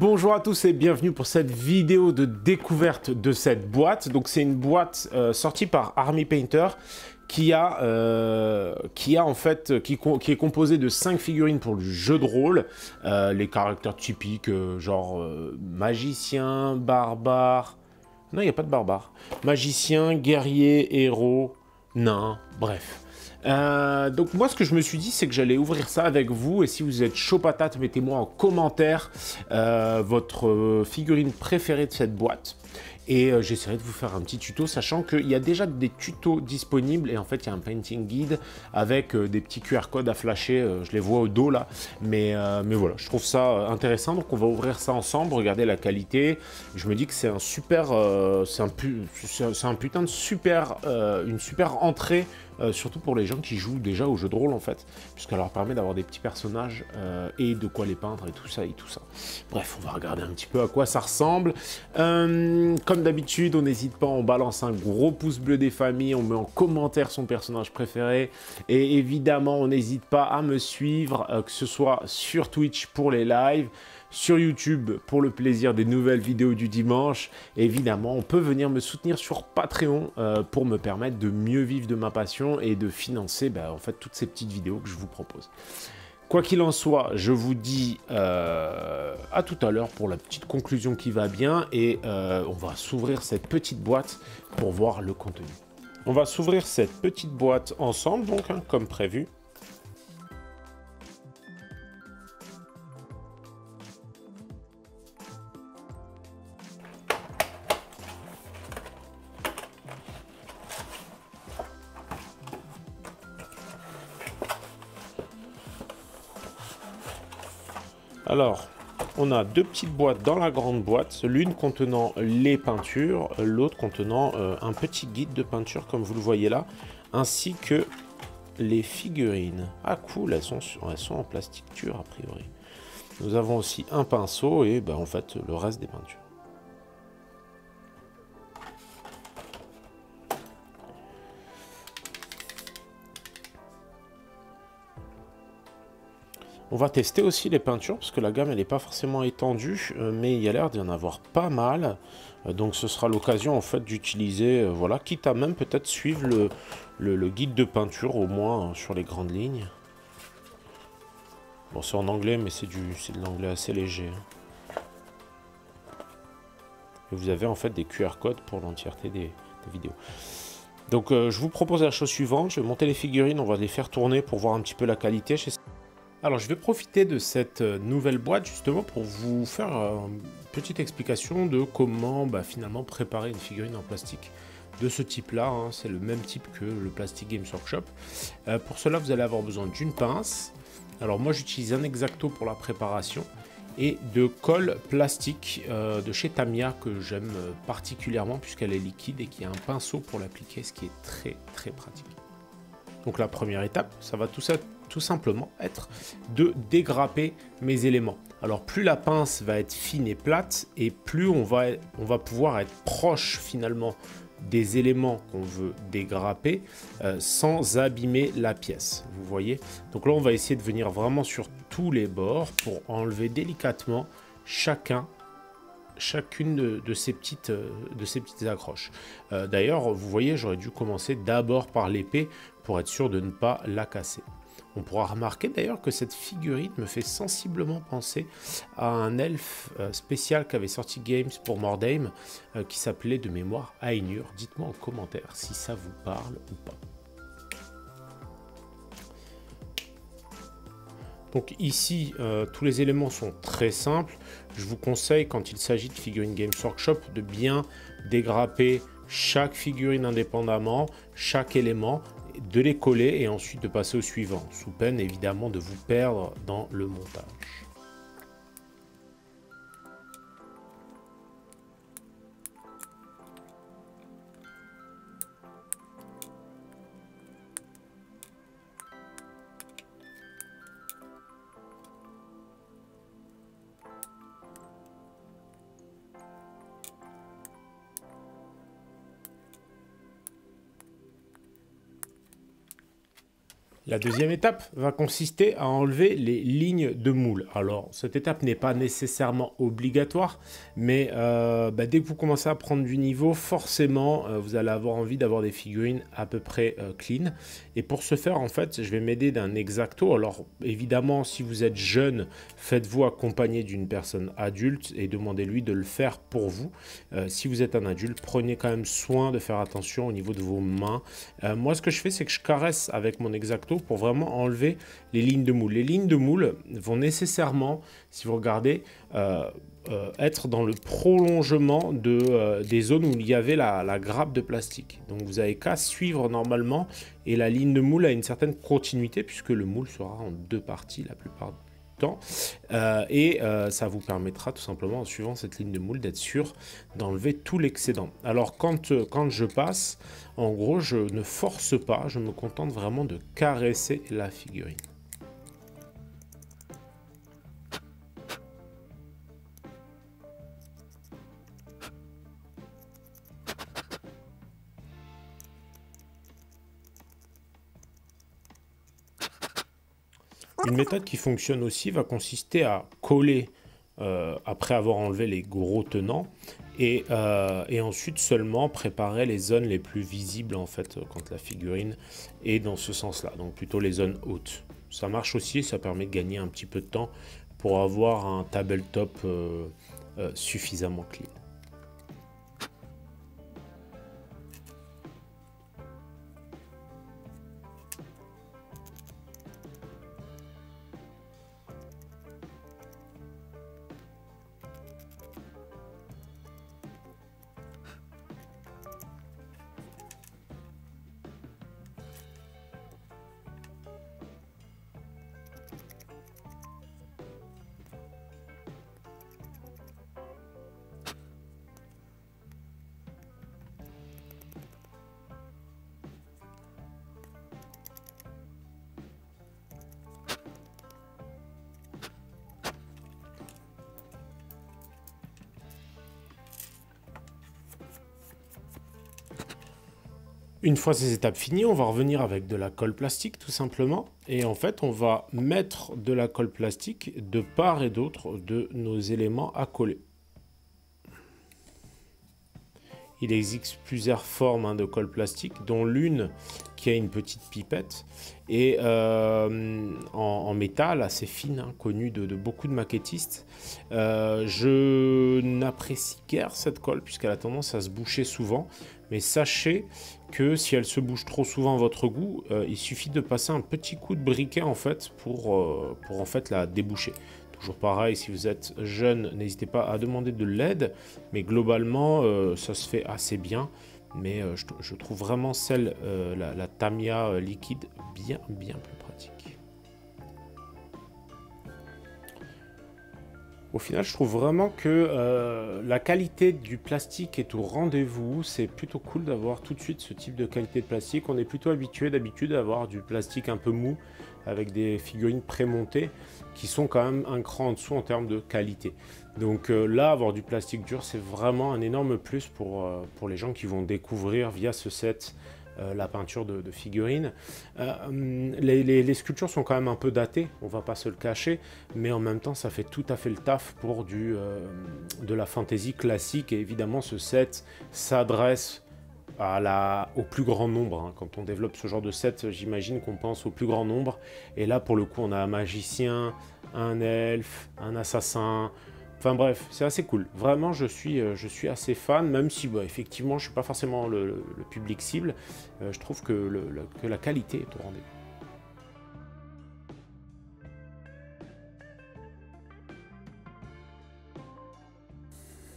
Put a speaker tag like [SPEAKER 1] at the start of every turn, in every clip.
[SPEAKER 1] Bonjour à tous et bienvenue pour cette vidéo de découverte de cette boîte. Donc c'est une boîte sortie par Army Painter qui est composée de 5 figurines pour le jeu de rôle. Les caractères typiques genre magicien, barbare... Non, il n'y a pas de barbare. Magicien, guerrier, héros, nain, bref. Donc moi ce que je me suis dit c'est que j'allais ouvrir ça avec vous et si vous êtes chaud patate mettez-moi en commentaire votre figurine préférée de cette boîte et j'essaierai de vous faire un petit tuto sachant qu'il y a déjà des tutos disponibles et en fait il y a un painting guide avec des petits QR codes à flasher, je les vois au dos là mais voilà je trouve ça intéressant donc on va ouvrir ça ensemble, regardez la qualité, je me dis que c'est un super c'est un putain de super une super entrée surtout pour les gens qui jouent déjà au jeu de rôle en fait, puisqu'elle leur permet d'avoir des petits personnages et de quoi les peindre et tout ça et tout ça. Bref, on va regarder un petit peu à quoi ça ressemble. Comme d'habitude, on n'hésite pas, on balance un gros pouce bleu des familles, on met en commentaire son personnage préféré et évidemment, on n'hésite pas à me suivre, que ce soit sur Twitch pour les lives, sur YouTube pour le plaisir des nouvelles vidéos du dimanche. Et évidemment, on peut venir me soutenir sur Patreon pour me permettre de mieux vivre de ma passion et de financer en fait toutes ces petites vidéos que je vous propose. Quoi qu'il en soit, je vous dis à tout à l'heure pour la petite conclusion qui va bien et on va s'ouvrir cette petite boîte pour voir le contenu. On va s'ouvrir cette petite boîte ensemble donc comme prévu. Alors, on a deux petites boîtes dans la grande boîte, l'une contenant les peintures, l'autre contenant un petit guide de peinture comme vous le voyez là, ainsi que les figurines. Ah cool, elles sont en plastique dur a priori. Nous avons aussi un pinceau et en fait le reste des peintures. On va tester aussi les peintures, parce que la gamme elle n'est pas forcément étendue, mais il y a l'air d'y en avoir pas mal. Donc ce sera l'occasion en fait d'utiliser, voilà, quitte à même peut-être suivre le guide de peinture, au moins sur les grandes lignes. Bon, c'est en anglais, mais c'est de l'anglais assez léger. Et vous avez en fait des QR codes pour l'entièreté des vidéos. Donc je vous propose la chose suivante, je vais monter les figurines, on va les faire tourner pour voir un petit peu la qualité. Alors je vais profiter de cette nouvelle boîte justement pour vous faire une petite explication de comment finalement préparer une figurine en plastique de ce type là, c'est le même type que le Plastic Games Workshop. Pour cela vous allez avoir besoin d'une pince, alors moi j'utilise un X-Acto pour la préparation et de colle plastique de chez Tamiya que j'aime particulièrement puisqu'elle est liquide et qui a un pinceau pour l'appliquer, ce qui est très très pratique. Donc la première étape, ça va tout simplement être de dégrapper mes éléments. Alors plus la pince va être fine et plate et plus on va pouvoir être proche finalement des éléments qu'on veut dégrapper sans abîmer la pièce. Vous voyez? Donc là on va essayer de venir vraiment sur tous les bords pour enlever délicatement chacune de ces petites accroches. D'ailleurs, vous voyez, j'aurais dû commencer d'abord par l'épée pour être sûr de ne pas la casser. On pourra remarquer d'ailleurs que cette figurine me fait sensiblement penser à un elfe spécial qu'avait sorti Games pour Mordheim qui s'appelait de mémoire Ainur. Dites-moi en commentaire si ça vous parle ou pas. Donc ici, tous les éléments sont très simples. Je vous conseille, quand il s'agit de figurines Games Workshop, de bien dégrapper chaque figurine indépendamment, chaque élément, de les coller et ensuite de passer au suivant, sous peine évidemment de vous perdre dans le montage. La deuxième étape va consister à enlever les lignes de moule. Alors, cette étape n'est pas nécessairement obligatoire, mais dès que vous commencez à prendre du niveau, forcément, vous allez avoir envie d'avoir des figurines à peu près clean. Et pour ce faire, en fait, je vais m'aider d'un X-Acto. Alors, évidemment, si vous êtes jeune, faites-vous accompagner d'une personne adulte et demandez-lui de le faire pour vous. Si vous êtes un adulte, prenez quand même soin de faire attention au niveau de vos mains. Moi, ce que je fais, c'est que je caresse avec mon X-Acto pour vraiment enlever les lignes de moule. Les lignes de moule vont nécessairement, si vous regardez, être dans le prolongement des zones où il y avait la grappe de plastique. Donc vous n'avez qu'à suivre normalement et la ligne de moule a une certaine continuité puisque le moule sera en deux parties la plupart du temps. Ça vous permettra tout simplement en suivant cette ligne de moule d'être sûr d'enlever tout l'excédent. Alors quand je passe, en gros je ne force pas, je me contente vraiment de caresser la figurine. Une méthode qui fonctionne aussi va consister à coller après avoir enlevé les gros tenants et ensuite seulement préparer les zones les plus visibles en fait quand la figurine est dans ce sens-là, donc plutôt les zones hautes. Ça marche aussi, ça permet de gagner un petit peu de temps pour avoir un tabletop suffisamment clean. Une fois ces étapes finies, on va revenir avec de la colle plastique tout simplement. Et en fait, on va mettre de la colle plastique de part et d'autre de nos éléments à coller. Il existe plusieurs formes de colle plastique, dont l'une qui a une petite pipette et en métal assez fine, connue de beaucoup de maquettistes. Je n'apprécie guère cette colle puisqu'elle a tendance à se boucher souvent, mais sachez que si elle se bouge trop souvent à votre goût, il suffit de passer un petit coup de briquet en fait pour en fait la déboucher. Toujours pareil, si vous êtes jeune, n'hésitez pas à demander de l'aide, mais globalement, ça se fait assez bien. Mais je trouve vraiment la Tamiya liquide bien plus pratique. Au final, je trouve vraiment que la qualité du plastique est au rendez-vous. C'est plutôt cool d'avoir tout de suite ce type de qualité de plastique. On est plutôt habitué d'habitude à avoir du plastique un peu mou avec des figurines prémontées qui sont quand même un cran en dessous en termes de qualité. Donc là, avoir du plastique dur, c'est vraiment un énorme plus pour les gens qui vont découvrir via ce set la peinture de figurines. Les sculptures sont quand même un peu datées, on va pas se le cacher, mais en même temps, ça fait tout à fait le taf pour de la fantasy classique. Et évidemment, ce set s'adresse au plus grand nombre. Quand on développe ce genre de set, j'imagine qu'on pense au plus grand nombre. Et là, pour le coup, on a un magicien, un elfe, un assassin. Enfin bref, c'est assez cool. Vraiment, je suis assez fan, même si effectivement, je ne suis pas forcément le public cible. Je trouve que la qualité est au rendez-vous.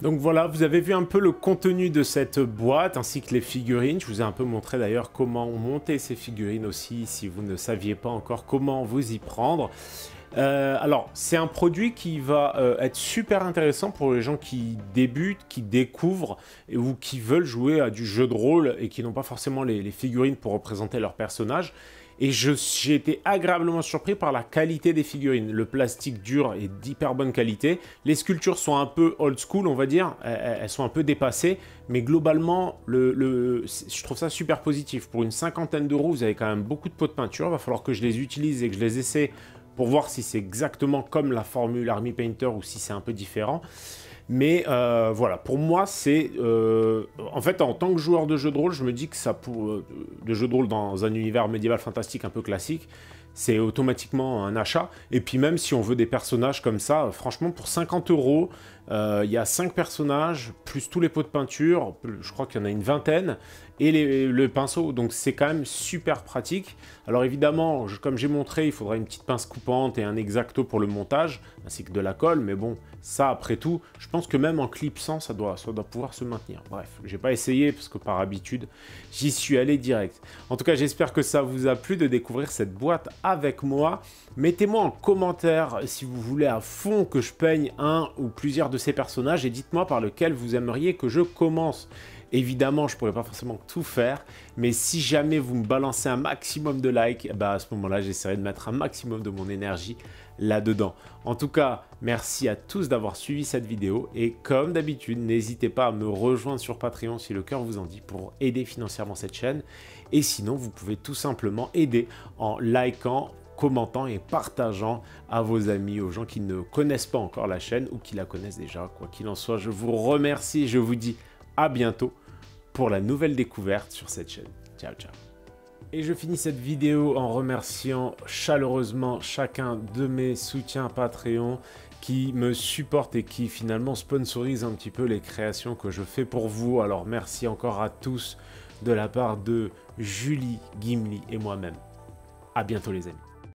[SPEAKER 1] Donc voilà, vous avez vu un peu le contenu de cette boîte ainsi que les figurines. Je vous ai un peu montré d'ailleurs comment monter ces figurines aussi, si vous ne saviez pas encore comment vous y prendre. Alors, c'est un produit qui va être super intéressant pour les gens qui débutent, qui découvrent ou qui veulent jouer à du jeu de rôle et qui n'ont pas forcément les figurines pour représenter leur personnage. Et j'ai été agréablement surpris par la qualité des figurines. Le plastique dur est d'hyper bonne qualité. Les sculptures sont un peu old school, on va dire. Elles sont un peu dépassées. Mais globalement, je trouve ça super positif. Pour une cinquantaine d'euros, vous avez quand même beaucoup de pots de peinture. Il va falloir que je les utilise et que je les essaie pour voir si c'est exactement comme la formule Army Painter ou si c'est un peu différent. Mais voilà, pour moi, c'est... en fait, en tant que joueur de jeu de rôle, je me dis que de jeu de rôle dans un univers médiéval fantastique un peu classique, c'est automatiquement un achat. Et puis même si on veut des personnages comme ça, franchement, pour 50 euros, il y a 5 personnages, plus tous les pots de peinture, je crois qu'il y en a une vingtaine, et le pinceau, donc c'est quand même super pratique. Alors évidemment, comme j'ai montré, il faudra une petite pince coupante et un X-Acto pour le montage, ainsi que de la colle, mais bon, ça après tout, je pense que même en clipsant, ça doit pouvoir se maintenir. Bref, j'ai pas essayé, parce que par habitude, j'y suis allé direct. En tout cas, j'espère que ça vous a plu de découvrir cette boîte avec moi. Mettez-moi en commentaire si vous voulez à fond que je peigne un ou plusieurs de ces personnages, et dites-moi par lequel vous aimeriez que je commence. Évidemment, je pourrais pas forcément tout faire, mais si jamais vous me balancez un maximum de likes, bah à ce moment-là, j'essaierai de mettre un maximum de mon énergie là-dedans. En tout cas, merci à tous d'avoir suivi cette vidéo, et comme d'habitude, n'hésitez pas à me rejoindre sur Patreon si le cœur vous en dit pour aider financièrement cette chaîne, et sinon, vous pouvez tout simplement aider en likant, commentant et partageant à vos amis, aux gens qui ne connaissent pas encore la chaîne ou qui la connaissent déjà. Quoi qu'il en soit, je vous remercie et je vous dis à bientôt pour la nouvelle découverte sur cette chaîne. Ciao, ciao. Et je finis cette vidéo en remerciant chaleureusement chacun de mes soutiens Patreon qui me supportent et qui finalement sponsorisent un petit peu les créations que je fais pour vous. Alors merci encore à tous de la part de Julie, Gimli et moi-même. À bientôt les amis.